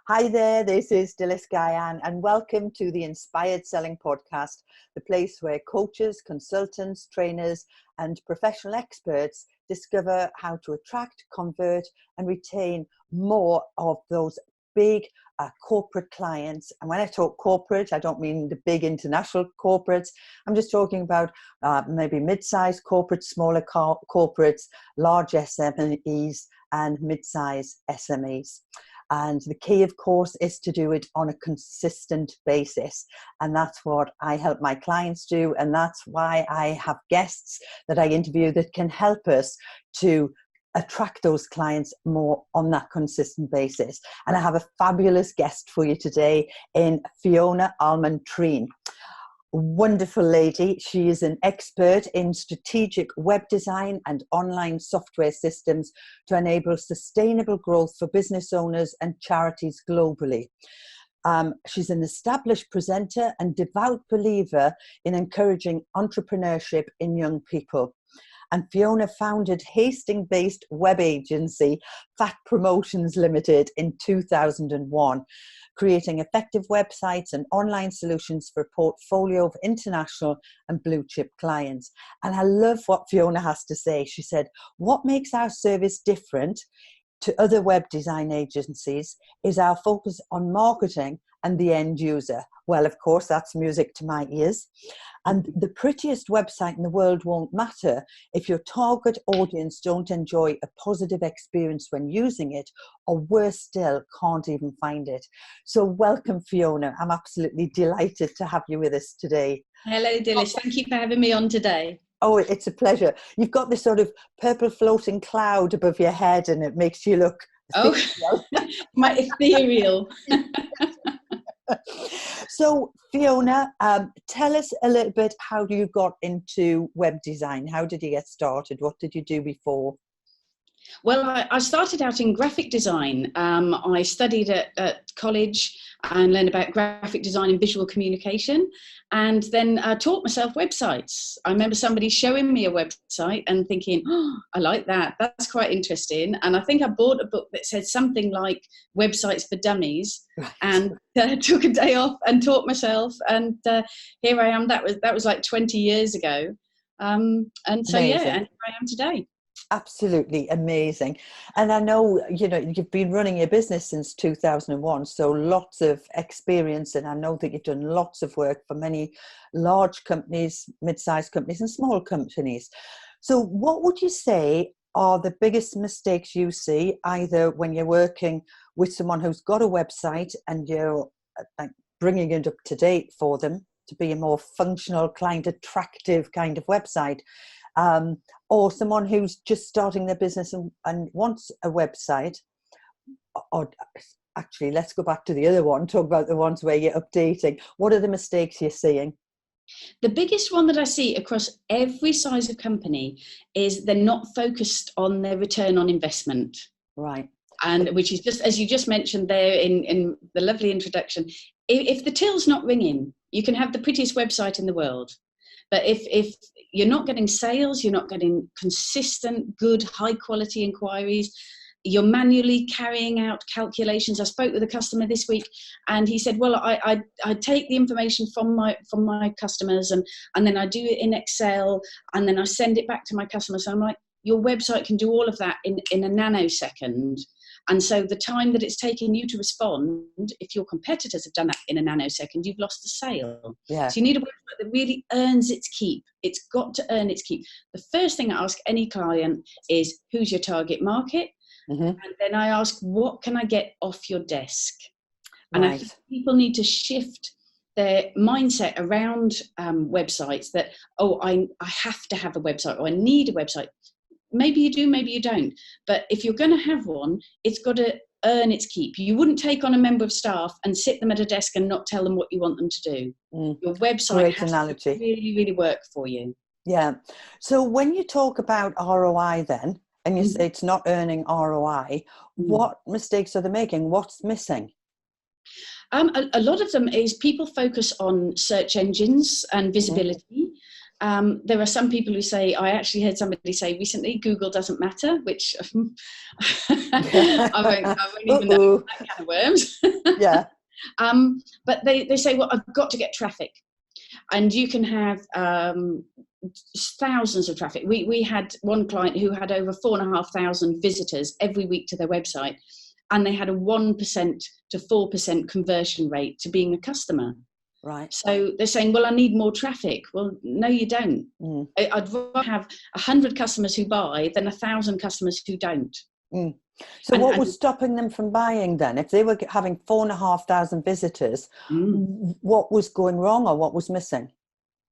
Hi there, this is Dilys Gayan and welcome to the Inspired Selling Podcast, the place where coaches, consultants, trainers and professional experts discover how to attract, convert and retain more of those big corporate clients. And when I talk corporate, I don't mean the big international corporates. I'm just talking about maybe mid-sized corporates, smaller corporates, large SMEs and mid-sized SMEs. And the key, of course, is to do it on a consistent basis. And that's what I help my clients do. And that's why I have guests that I interview that can help us to attract those clients more on that consistent basis. And I have a fabulous guest for you today in Fiona Allman-Treen. Wonderful lady. She is an expert in strategic web design and online software systems to enable sustainable growth for business owners and charities globally. She's an established presenter and devout believer in encouraging entrepreneurship in young people. And Fiona founded Hastings-based web agency Fat Promotions Limited in 2001. Creating effective websites and online solutions for a portfolio of international and blue chip clients. And I love what Fiona has to say. She said, what makes our service different to other web design agencies is our focus on marketing and the end user. Well, of course, that's music to my ears. And the prettiest website in the world won't matter if your target audience don't enjoy a positive experience when using it, or worse still, can't even find it. So welcome, Fiona. I'm absolutely delighted to have you with us today. Hello, Dilys. Thank you for having me on today. Oh, it's a pleasure. You've got this sort of purple floating cloud above your head and it makes you look ethereal. My ethereal. So Fiona, tell us a little bit how you got into web design. How did you get started? What did you do before? Well, I started out in graphic design. I studied at college and learned about graphic design and visual communication, and then taught myself websites. I remember somebody showing me a website and thinking, oh, I like that. That's quite interesting. And I think I bought a book that said something like Websites for Dummies, and took a day off and taught myself. And here I am. That was like 20 years ago. And so, Amazing. yeah, and here I am today. Absolutely amazing. And I know, you've been running your business since 2001, so lots of experience. And I know that you've done lots of work for many large companies, mid-sized companies and small companies. So what would you say are the biggest mistakes you see, either when you're working with someone who's got a website and you're bringing it up to date for them to be a more functional, client attractive kind of website, or someone who's just starting their business and wants a website? Or actually, let's go back to the other one, talk about the ones where you're updating. What are the mistakes you're seeing? The biggest one that I see across every size of company is they're not focused on their return on investment. Right. And which is just, as you just mentioned there in the lovely introduction, if the till's not ringing, you can have the prettiest website in the world. But if you're not getting sales, you're not getting consistent, good, high quality inquiries, you're manually carrying out calculations. I spoke with a customer this week and he said, well, I take the information from my customers and then I do it in Excel and then I send it back to my customers. So I'm like, your website can do all of that in a nanosecond. And so the time that it's taking you to respond, if your competitors have done that in a nanosecond, you've lost the sale. Yeah. So you need a website that really earns its keep. It's got to earn its keep. The first thing I ask any client is, who's your target market? Mm-hmm. And then I ask, what can I get off your desk? And right. I think people need to shift their mindset around websites that, oh, I have to have a website or I need a website. Maybe you do, maybe you don't. But if you're going to have one, it's got to earn its keep. You wouldn't take on a member of staff and sit them at a desk and not tell them what you want them to do. Your website has to really, really work for you. Yeah. So when you talk about ROI then, and you say it's not earning ROI, what mistakes are they making? What's missing? A lot of them is people focus on search engines and visibility. There are some people who say, I actually heard somebody say recently, Google doesn't matter, which I won't even know that can of worms. Yeah. But they say, well, I've got to get traffic. And you can have thousands of traffic. We had one client who had over 4,500 visitors every week to their website, and they had a 1% to 4% conversion rate to being a customer. Right. So they're saying, well, I need more traffic. Well, no, you don't. I'd rather have 100 customers who buy than 1,000 customers who don't. So what was stopping them from buying then? If they were having 4,500 visitors, what was going wrong or what was missing?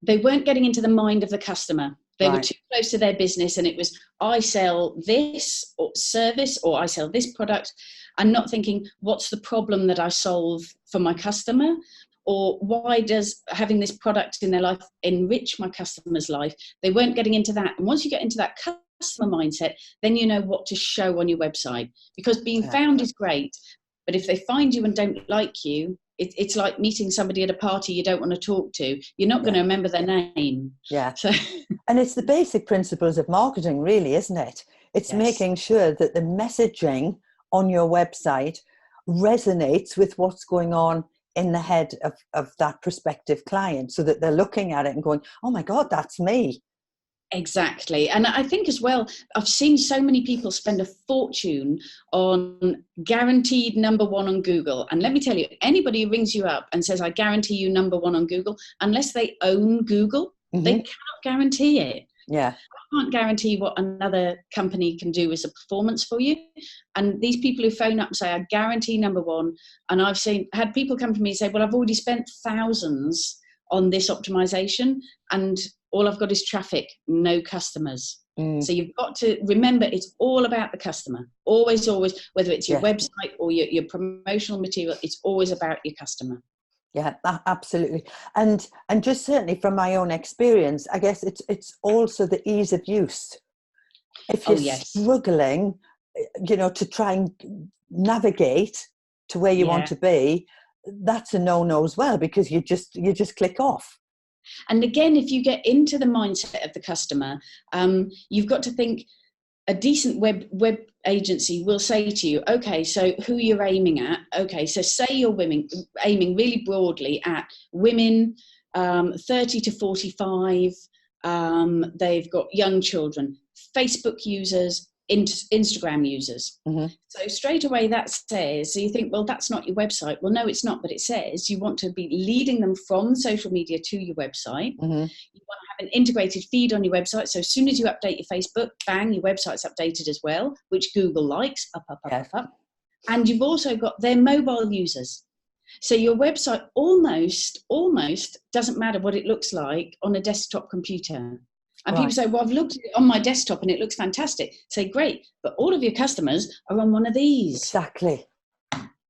They weren't getting into the mind of the customer. They were too close to their business, and it was, I sell this or service, or I sell this product, and not thinking, what's the problem that I solve for my customer? Or why does having this product in their life enrich my customer's life? They weren't getting into that. And once you get into that customer mindset, then you know what to show on your website. Because being found is great, but if they find you and don't like you, it's like meeting somebody at a party you don't want to talk to. You're not going to remember their name. Yeah. So, and it's the basic principles of marketing, really, isn't it? It's making sure that the messaging on your website resonates with what's going on in the head of that prospective client, so that they're looking at it and going, oh my God, that's me. Exactly. And I think as well, I've seen so many people spend a fortune on guaranteed number one on Google. And let me tell you, anybody who rings you up and says, I guarantee you number one on Google, unless they own Google, they cannot guarantee it. Yeah. I can't guarantee what another company can do as a performance for you. And these people who phone up and say, I guarantee number one. And I've had people come to me and say, well, I've already spent thousands on this optimization, and all I've got is traffic, no customers. So you've got to remember, it's all about the customer. Always, whether it's your website or your promotional material, it's always about your customer. Yeah, absolutely. And just certainly from my own experience, I guess it's also the ease of use. If you're struggling, to try and navigate to where you want to be, that's a no-no as well, because you just click off. And again, if you get into the mindset of the customer, you've got to think, a decent web agency will say to you, okay, so who you're aiming at. Okay, so say you're aiming really broadly at women 30 to 45. They've got young children, Facebook users, Instagram users. So straight away that says, so you think, well, that's not your website. Well, no, it's not, but it says you want to be leading them from social media to your website. You want to have an integrated feed on your website. So as soon as you update your Facebook, bang, your website's updated as well, which Google likes, up. And you've also got their mobile users. So your website almost doesn't matter what it looks like on a desktop computer. And people say, well, I've looked at it on my desktop and it looks fantastic. Say, great, but all of your customers are on one of these. Exactly.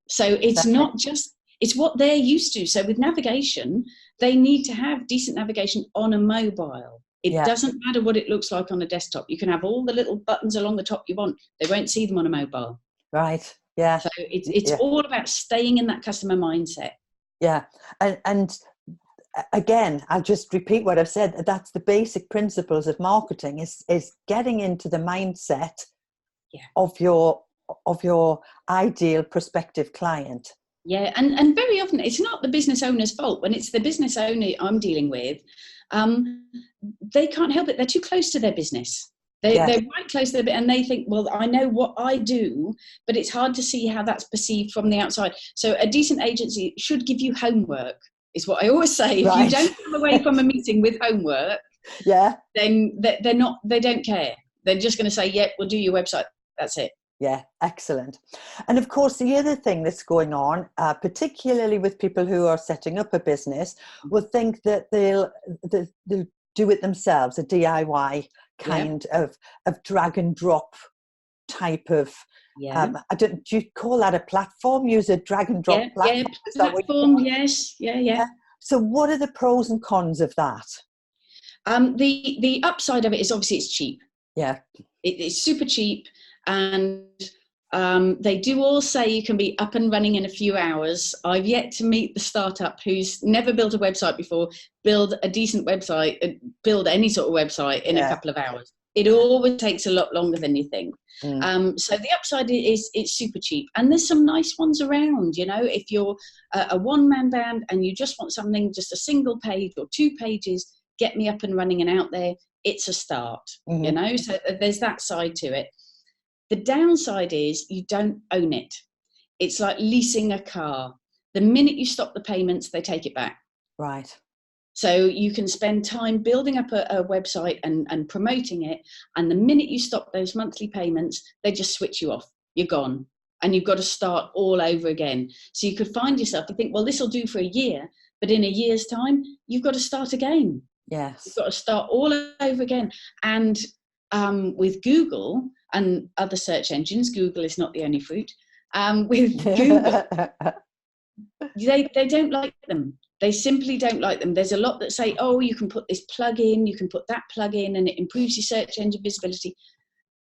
So it's not just, it's what they're used to. So with navigation, they need to have decent navigation on a mobile. It doesn't matter what it looks like on a desktop. You can have all the little buttons along the top you want. They won't see them on a mobile. Right. Yeah. So it's all about staying in that customer mindset. Yeah. And again, I'll just repeat what I've said. That's the basic principles of marketing is getting into the mindset of your ideal prospective client. Yeah, and very often it's not the business owner's fault. When it's the business owner I'm dealing with, they can't help it. They're too close to their business. They're right close to and they think, well, I know what I do, but it's hard to see how that's perceived from the outside. So a decent agency should give you homework, is what I always say. If you don't come away from a meeting with homework, then they don't care. They're just going to say, yeah, we'll do your website. That's it. Yeah, excellent. And of course, the other thing that's going on, particularly with people who are setting up a business, will think that they'll do it themselves, a DIY kind of drag and drop type of. Do you call that a platform? Use a drag and drop platform? Platform, yes. Yeah. So what are the pros and cons of that? The upside of it is obviously it's cheap. Yeah. It's super cheap, and They do all say you can be up and running in a few hours. I've yet to meet the startup who's never built a website before, build a decent website, build any sort of website in a couple of hours. It always takes a lot longer than you think. So the upside is it's super cheap. And there's some nice ones around, you know, if you're a one-man band and you just want something, just a single page or 2 pages, get me up and running and out there, it's a start, you know, so there's that side to it. The downside is you don't own it. It's like leasing a car. The minute you stop the payments, they take it back. Right. So you can spend time building up a website and promoting it. And the minute you stop those monthly payments, they just switch you off. You're gone. And you've got to start all over again. So you could find yourself, you think, well, this will do for a year. But in a year's time, you've got to start again. Yes. You've got to start all over again. And with Google and other search engines, Google is not the only fruit. With Google, they don't like them. They simply don't like them. There's a lot that say, oh, you can put this plug in, you can put that plug in, and it improves your search engine visibility.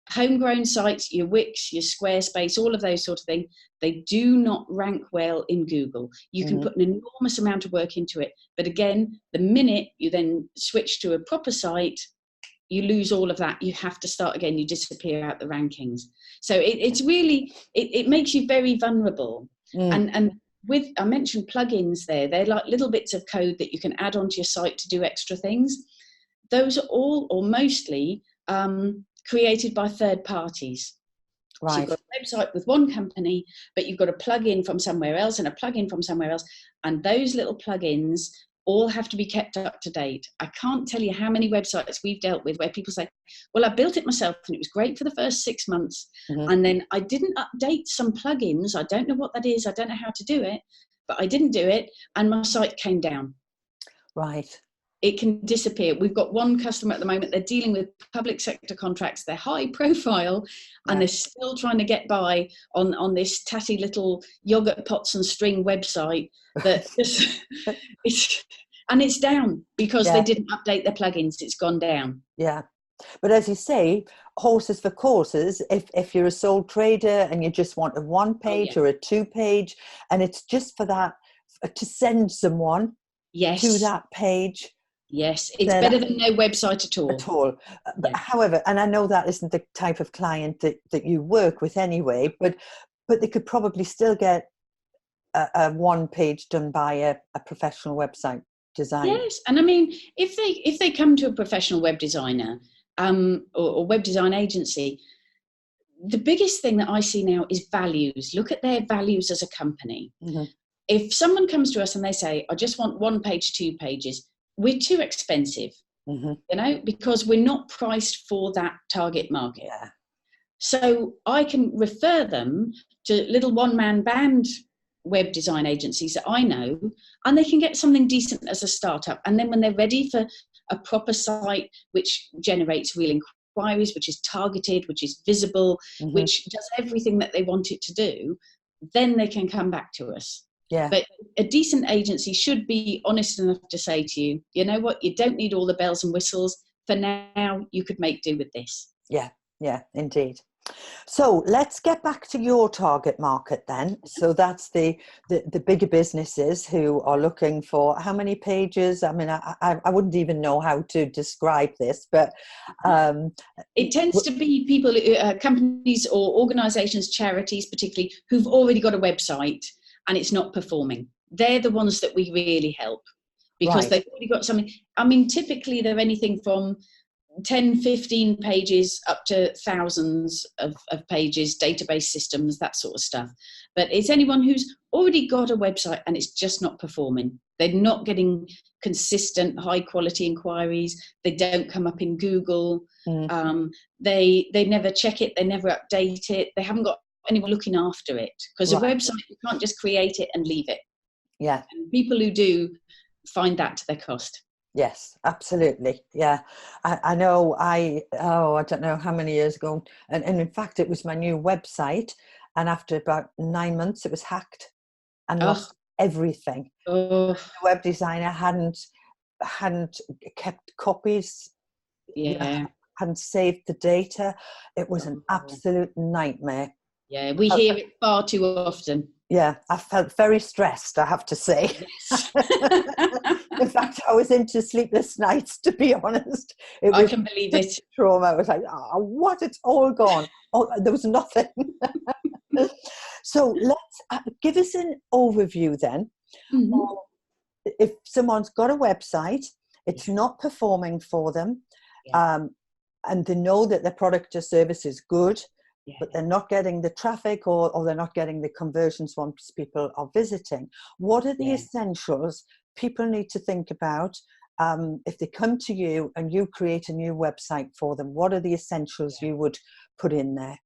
Homegrown sites, your Wix, your Squarespace, all of those sort of things, they do not rank well in Google. You can put an enormous amount of work into it. But again, the minute you then switch to a proper site, you lose all of that. You have to start again. You disappear out the rankings. So it's really, it makes you very vulnerable. And with, I mentioned plugins there. They're like little bits of code that you can add onto your site to do extra things. Those are all or mostly created by third parties. Right. So you've got a website with one company, but you've got a plugin from somewhere else and a plugin from somewhere else. And those little plugins all have to be kept up to date. I can't tell you how many websites we've dealt with where people say, well, I built it myself and it was great for the first 6 months. And then I didn't update some plugins. I don't know what that is. I don't know how to do it, but I didn't do it. And my site came down. Right. It can disappear. We've got one customer at the moment, they're dealing with public sector contracts. They're high profile and they're still trying to get by on this tatty little yogurt pots and string website that just, it's down because they didn't update their plugins. It's gone down. Yeah. But as you say, horses for courses, if you're a sole trader and you just want a 1 page or a 2 page, and it's just for that, to send someone to that page. Yes, it's better than no website at all. At all. But however, and I know that isn't the type of client that you work with anyway, but they could probably still get a 1 page done by a professional website designer. Yes, and I mean, if they come to a professional web designer or web design agency, the biggest thing that I see now is values. Look at their values as a company. If someone comes to us and they say, I just want 1 page, 2 pages, we're too expensive, you know, because we're not priced for that target market. So I can refer them to little one-man band web design agencies that I know, and they can get something decent as a startup. And then when they're ready for a proper site, which generates real inquiries, which is targeted, which is visible, which does everything that they want it to do, then they can come back to us. But a decent agency should be honest enough to say to you, you know what, you don't need all the bells and whistles. For now, you could make do with this. Yeah, indeed. So let's get back to your target market then. So that's the bigger businesses who are looking for how many pages? I mean, I wouldn't even know how to describe this, but it tends to be people, companies or organizations, charities particularly, who've already got a website and it's not performing. They're the ones that we really help because they've already got something. I mean, typically they're anything from 10, 15 pages up to thousands of pages, database systems, that sort of stuff. But it's anyone who's already got a website and it's just not performing. They're not getting consistent, high quality inquiries. They don't come up in Google. They never check it. They never update it. They haven't got anyone looking after it because a website, you can't just create it and leave it. And people who do find that to their cost. Yes, absolutely. Yeah. I know I don't know how many years ago. And in fact, it was my new website. And after about 9 months, it was hacked and lost everything. The web designer hadn't kept copies. Hadn't saved the data. It was an absolute nightmare. Yeah, we hear it far too often. Yeah, I felt very stressed, I have to say. Yes. In fact, I was into sleepless nights, to be honest. It I was can believe it. trauma. I was like, oh, what? It's all gone. Oh, there was nothing. So let's give us an overview then. Mm-hmm. If someone's got a website, it's not performing for them, and they know that their product or service is good, but they're not getting the traffic or they're not getting the conversions once people are visiting. What are the essentials people need to think about if they come to you and you create a new website for them? What are the essentials you would put in there?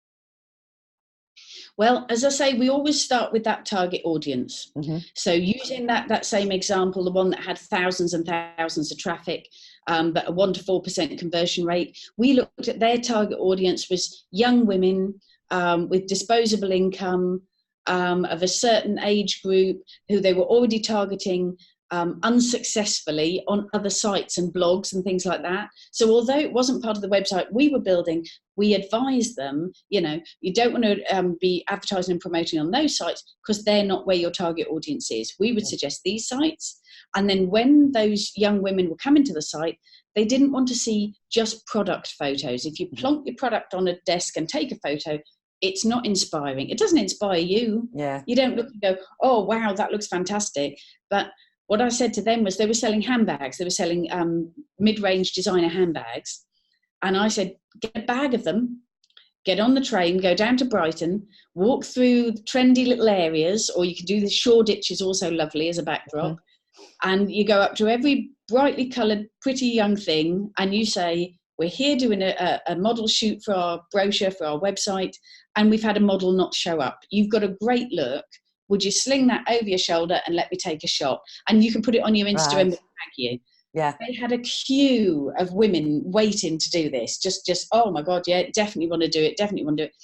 Well, as I say, we always start with that target audience. Mm-hmm. So using that same example, the one that had thousands and thousands of traffic, but a 1 to 4% conversion rate, we looked at their target audience was young women with disposable income of a certain age group who they were already targeting unsuccessfully on other sites and blogs and things like that. So although it wasn't part of the website we were building, we advised them, you don't want to be advertising and promoting on those sites because they're not where your target audience is. We would suggest these sites. And then when those young women were coming to the site, they didn't want to see just product photos. If you plonk your product on a desk and take a photo, it's not inspiring. It doesn't inspire you. Yeah. You don't look and go, oh, wow, that looks fantastic. But what I said to them was they were selling handbags. They were selling mid-range designer handbags. And I said, get a bag of them, get on the train, go down to Brighton, walk through trendy little areas, or you can do the Shoreditch is also lovely as a backdrop. Mm-hmm. And you go up to every brightly coloured, pretty young thing, and you say, we're here doing a model shoot for our brochure, for our website, and we've had a model not show up. You've got a great look. Would you sling that over your shoulder and let me take a shot? And you can put it on your Instagram and tag you. Yeah. They had a queue of women waiting to do this. Just oh my God, yeah, definitely want to do it, definitely want to do it.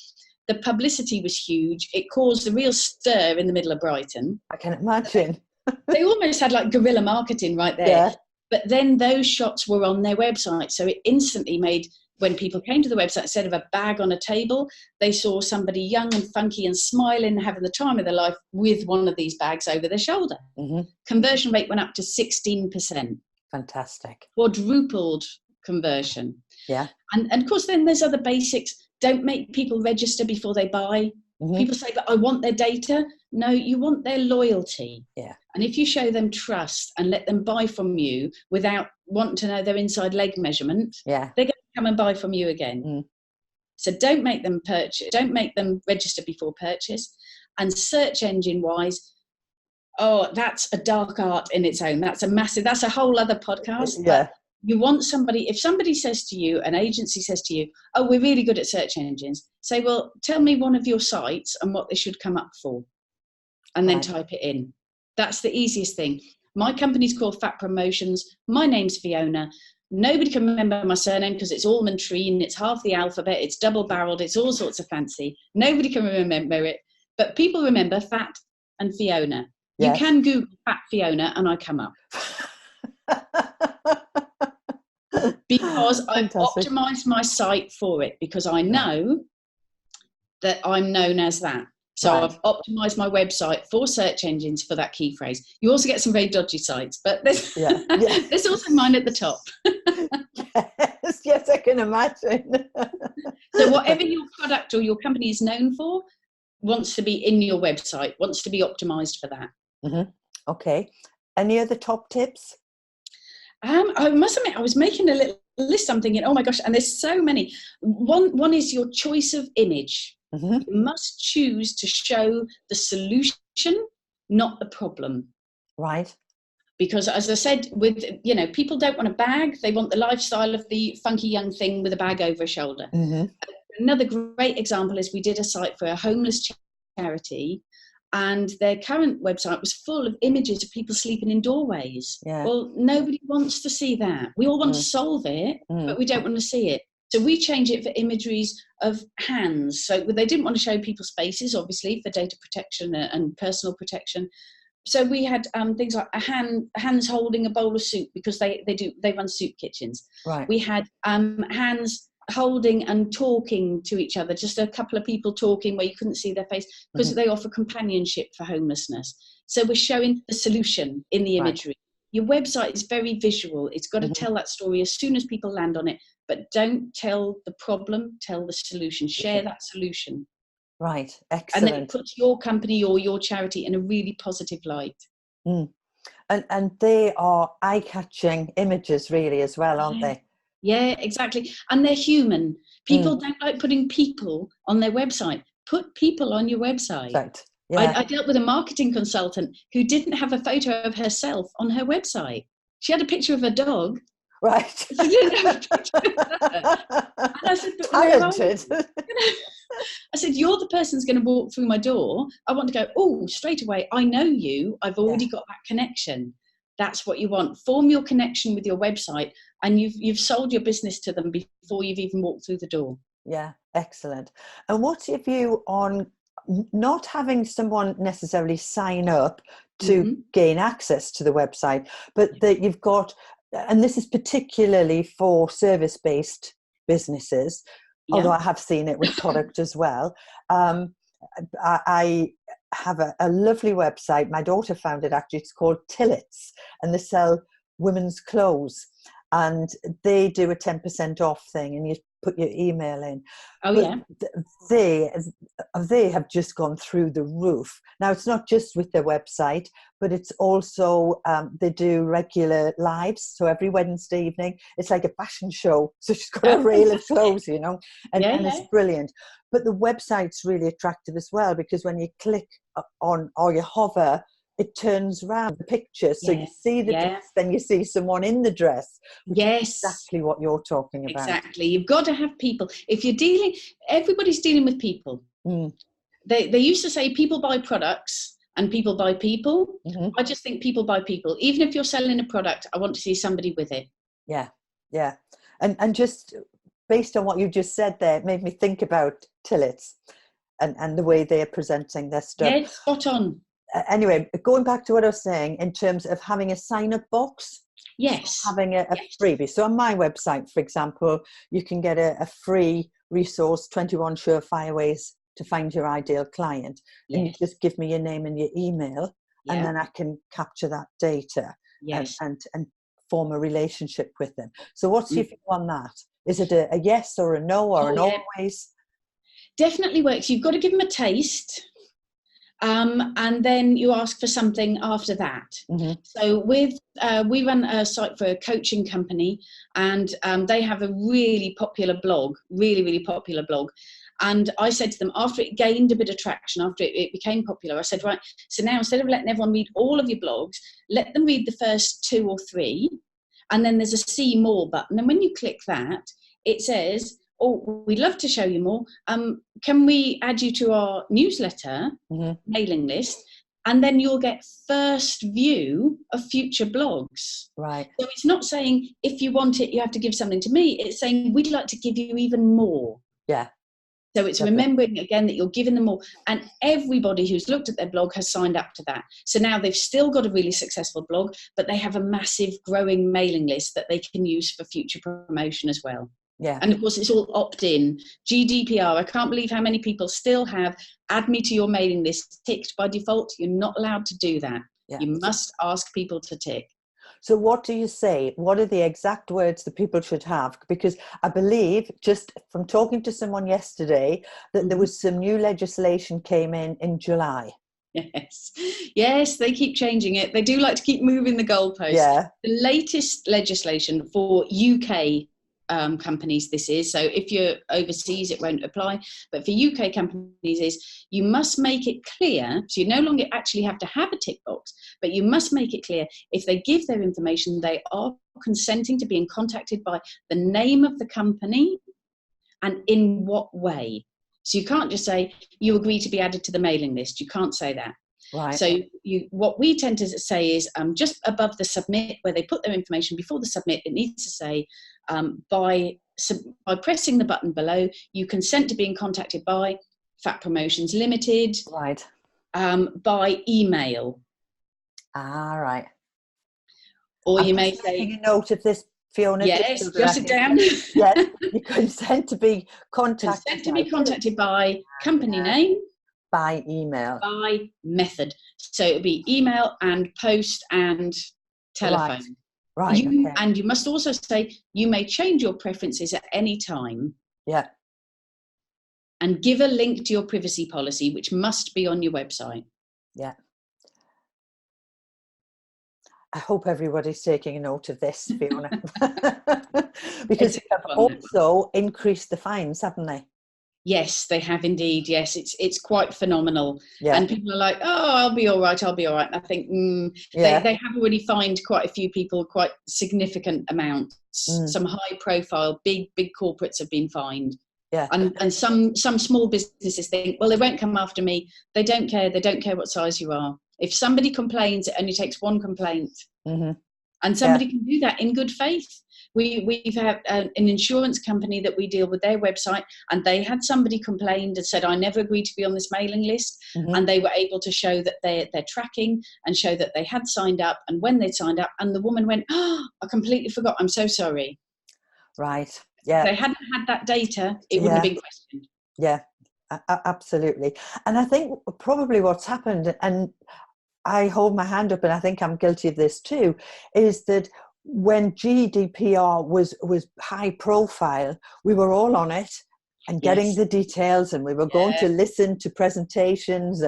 The publicity was huge. It caused a real stir in the middle of Brighton. I can imagine. They almost had like guerrilla marketing right there. Yeah. But then those shots were on their website. So it instantly made, when people came to the website, instead of a bag on a table, they saw somebody young and funky and smiling, having the time of their life with one of these bags over their shoulder. Mm-hmm. Conversion rate went up to 16%. Fantastic. Quadrupled conversion. Yeah. And of course, then there's other basics. Don't make people register before they buy. Mm-hmm. People say, but I want their data. No, you want their loyalty. Yeah. And if you show them trust and let them buy from you without wanting to know their inside leg measurement, they're going to come and buy from you again. Mm. So don't make them purchase. Don't make them register before purchase. And search engine wise, oh, that's a dark art in its own. That's a whole other podcast. Yeah. But you want somebody, if somebody says to you, an agency says to you, oh, we're really good at search engines, say, well, tell me one of your sites and what they should come up for. And then type it in. That's the easiest thing. My company's called Fat Promotions. My name's Fiona. Nobody can remember my surname because it's Allman Treen. It's half the alphabet. It's double-barreled. It's all sorts of fancy. Nobody can remember it. But people remember Fat and Fiona. Yes. You can Google Fat Fiona and I come up. Because I've optimized my site for it, because I know that I'm known as that. So I've optimized my website for search engines for that key phrase. You also get some very dodgy sites, but there's, there's also mine at the top. Yes, I can imagine. So whatever your product or your company is known for wants to be in your website, wants to be optimized for that. Mm-hmm. Okay. Any other top tips? I must admit, I was making a little list. I'm thinking, oh my gosh, and there's so many. One is your choice of image. Mm-hmm. You must choose to show the solution, not the problem. Right. Because as I said, people don't want a bag. They want the lifestyle of the funky young thing with a bag over a shoulder. Mm-hmm. Another great example is we did a site for a homeless charity, and their current website was full of images of people sleeping in doorways. Yeah. Well, nobody wants to see that. We all want to solve it, but we don't want to see it. So we changed it for imageries of hands. So they didn't want to show people's faces, obviously, for data protection and personal protection. So we had things like hands holding a bowl of soup, because they run soup kitchens. Right. We had hands holding and talking to each other, just a couple of people talking where you couldn't see their face, because they offer companionship for homelessness. So we're showing the solution in the imagery. Your website is very visual. It's got to tell that story as soon as people land on it, but don't tell the problem, tell the solution, share that solution. Right, excellent. And then it puts your company or your charity in a really positive light. And they are eye-catching images really as well, aren't they? Yeah, exactly. And they're human. People don't like putting people on their website. Put people on your website. Right. Yeah. I dealt with a marketing consultant who didn't have a photo of herself on her website. She had a picture of her dog. Right. She didn't have a picture of her. And I said, but talented. I said, you're the person who's going to walk through my door. I want to go, oh, straight away, I know you. I've already got that connection. That's what you want. Form your connection with your website, and you've sold your business to them before you've even walked through the door. Yeah, excellent. And what's your view on not having someone necessarily sign up to gain access to the website, but that you've got, and this is particularly for service-based businesses, although I have seen it with product as well. I have a lovely website. My daughter found it, actually. It's called Tillits, and they sell women's clothes, and they do a 10% off thing, and you put your email in. They have just gone through the roof. Now, it's not just with their website, but it's also they do regular lives. So every Wednesday evening, it's like a fashion show. So she's got a reel of clothes, you know, and it's brilliant. But the website's really attractive as well, because when you click on or you hover, it turns around the picture, so you see the dress, then you see someone in the dress. Exactly what you're talking about. Exactly. You've got to have people. If you're dealing, everybody's dealing with people. They used to say people buy products and people buy people. I just think people buy people. Even if you're selling a product, I want to see somebody with it. Yeah. And just based on what you just said there, it made me think about Tillits and the way they're presenting their stuff. Yeah, spot on. Anyway, going back to what I was saying in terms of having a sign-up box, having a freebie. So on my website, for example, you can get a free resource, 21 surefire ways to find your ideal client. And you just give me your name and your email, and then I can capture that data and form a relationship with them. So what's your view on that? Is it a yes or a no or an always? Definitely works. You've got to give them a taste. And then you ask for something after that. So we run a site for a coaching company, and they have a really popular blog, really popular blog. And I said to them, after it gained a bit of traction, after it became popular, I said, right, so now instead of letting everyone read all of your blogs, let them read the first 2 or 3, and then there's a see more button. And when you click that, it says, oh, we'd love to show you more. Can we add you to our newsletter mailing list? And then you'll get first view of future blogs. Right. So it's not saying if you want it, you have to give something to me. It's saying we'd like to give you even more. Yeah. So it's remembering again that you're giving them more. And everybody who's looked at their blog has signed up to that. So now they've still got a really successful blog, but they have a massive growing mailing list that they can use for future promotion as well. Yeah. And of course, it's all opt-in. GDPR, I can't believe how many people still have add me to your mailing list ticked by default. You're not allowed to do that. Yeah. You must ask people to tick. So what do you say? What are the exact words that people should have? Because I believe, just from talking to someone yesterday, that there was some new legislation came in July. Yes, they keep changing it. They do like to keep moving the goalposts. Yeah. The latest legislation for UK companies, this is, so if you're overseas it won't apply, but for UK companies is you must make it clear, so you no longer actually have to have a tick box, but you must make it clear if they give their information, they are consenting to being contacted by the name of the company and in what way. So you can't just say you agree to be added to the mailing list. You can't say that. Right. So what we tend to say is just above the submit, where they put their information before the submit, it needs to say by pressing the button below, you consent to being contacted by Fat Promotions Limited. Right. By email. Ah, right. Or I'm you may say making a note of this Fiona? Yes, jot it down. Yes, you consent to be contacted. Consent to be contacted by company name, by email, by method. So it'll be email and post and telephone. Right. Okay. And you must also say you may change your preferences at any time. Yeah. And give a link to your privacy policy, which must be on your website. Yeah. I hope everybody's taking a note of this, Fiona. Because they have also increased the fines, haven't they? Yes, they have indeed. Yes, it's quite phenomenal. Yeah. And people are like, oh, I'll be all right. And I think they have already fined quite a few people quite significant amounts. Some high profile, big corporates have been fined. Yeah. And some small businesses think, well, they won't come after me. They don't care. They don't care what size you are. If somebody complains, it only takes one complaint. And somebody can do that in good faith. We've had an insurance company that we deal with their website, and they had somebody complained and said, I never agreed to be on this mailing list. And they were able to show that they're tracking and show that they had signed up, and when they'd signed up, and the woman went, oh, I completely forgot. I'm so sorry. Right. Yeah. If they hadn't had that data, it wouldn't have been questioned. Yeah, absolutely. And I think probably what's happened, and I hold my hand up, and I think I'm guilty of this too, is that when GDPR was high profile, we were all on it and getting the details, and we were going to listen to presentations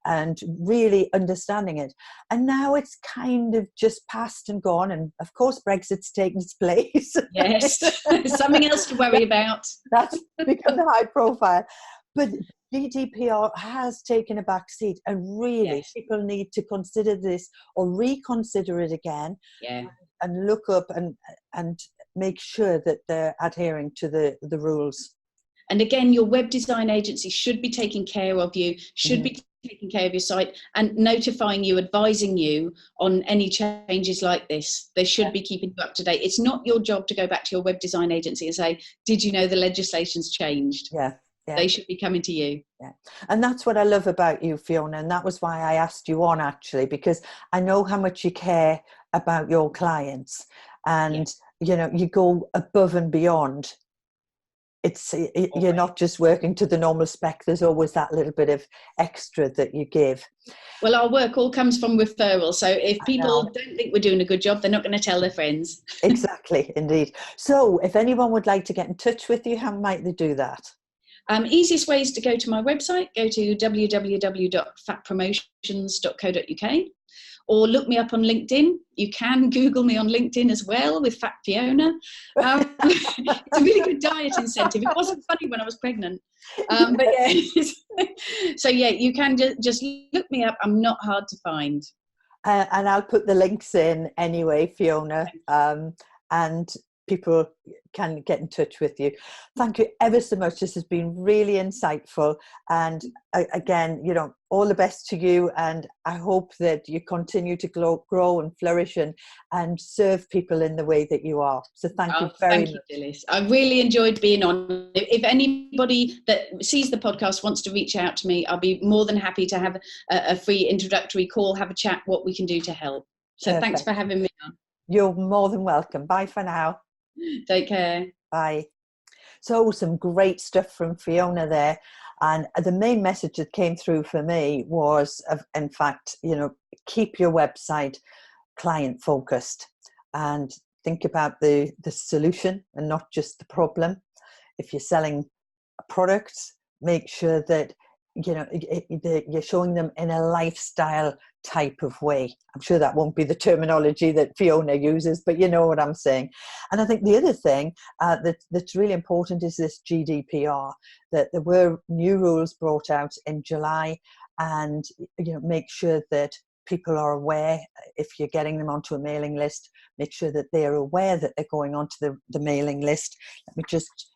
and really understanding it. And now it's kind of just passed and gone. And of course, Brexit's taken its place. Yes, something else to worry about. That's become high profile. But GDPR has taken a back seat, and really people need to consider this or reconsider it again and look up and make sure that they're adhering to the rules. And again, your web design agency should be taking care of you, should be taking care of your site and notifying you, advising you on any changes like this. They should be keeping you up to date. It's not your job to go back to your web design agency and say, did you know the legislation's changed? Yeah. They should be coming to you. Yeah. And that's what I love about you, Fiona. And that was why I asked you on, actually, because I know how much you care about your clients, and, you know, you go above and beyond. You're not just working to the normal spec. There's always that little bit of extra that you give. Well, our work all comes from referral. So if people don't think we're doing a good job, they're not going to tell their friends. Exactly, indeed. So if anyone would like to get in touch with you, how might they do that? Easiest way is to go to my website, go to www.fatpromotions.co.uk, or look me up on LinkedIn. You can Google me on LinkedIn as well with Fat Fiona. It's a really good diet incentive. It wasn't funny when I was pregnant. But yeah. So yeah, you can just look me up. I'm not hard to find. And I'll put the links in anyway, Fiona, and people can get in touch with you. Thank you ever so much. This has been really insightful. And again, you know, all the best to you. And I hope that you continue to grow and flourish and serve people in the way that you are. So thank you very much. Thank you, Dilys. I really enjoyed being on. If anybody that sees the podcast wants to reach out to me, I'll be more than happy to have a free introductory call, have a chat, what we can do to help. So Thanks for having me on. You're more than welcome. Bye for now. Take care. Bye. So some great stuff from Fiona there. And the main message that came through for me was, in fact, you know, keep your website client focused and think about the solution and not just the problem. If you're selling products, make sure that, you know, you're showing them in a lifestyle type of way. I'm sure that won't be the terminology that Fiona uses, but you know what I'm saying. And I think the other thing that's really important is this GDPR, that there were new rules brought out in July, and, you know, make sure that people are aware. If you're getting them onto a mailing list, make sure that they're aware that they're going onto the mailing list. Let me just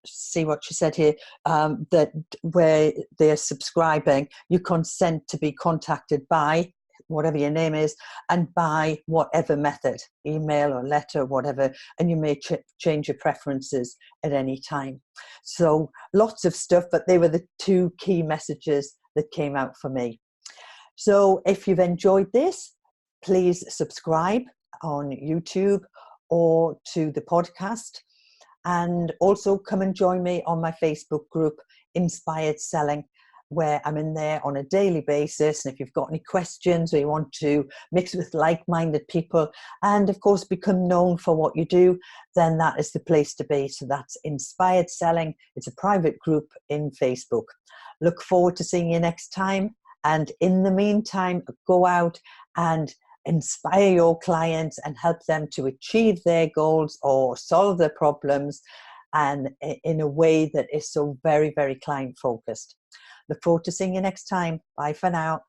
see what she said here, that where they're subscribing, you consent to be contacted by whatever your name is and by whatever method, email or letter, whatever, and you may change your preferences at any time. So lots of stuff, but they were the two key messages that came out for me. So if you've enjoyed this, please subscribe on YouTube or to the podcast. And also come and join me on my Facebook group, Inspired Selling, where I'm in there on a daily basis. And if you've got any questions or you want to mix with like-minded people and of course become known for what you do, then that is the place to be. So that's Inspired Selling. It's a private group in Facebook. Look forward to seeing you next time. And in the meantime, go out and inspire your clients and help them to achieve their goals or solve their problems, and in a way that is so very, very client focused. Look forward to seeing you next time. Bye for now.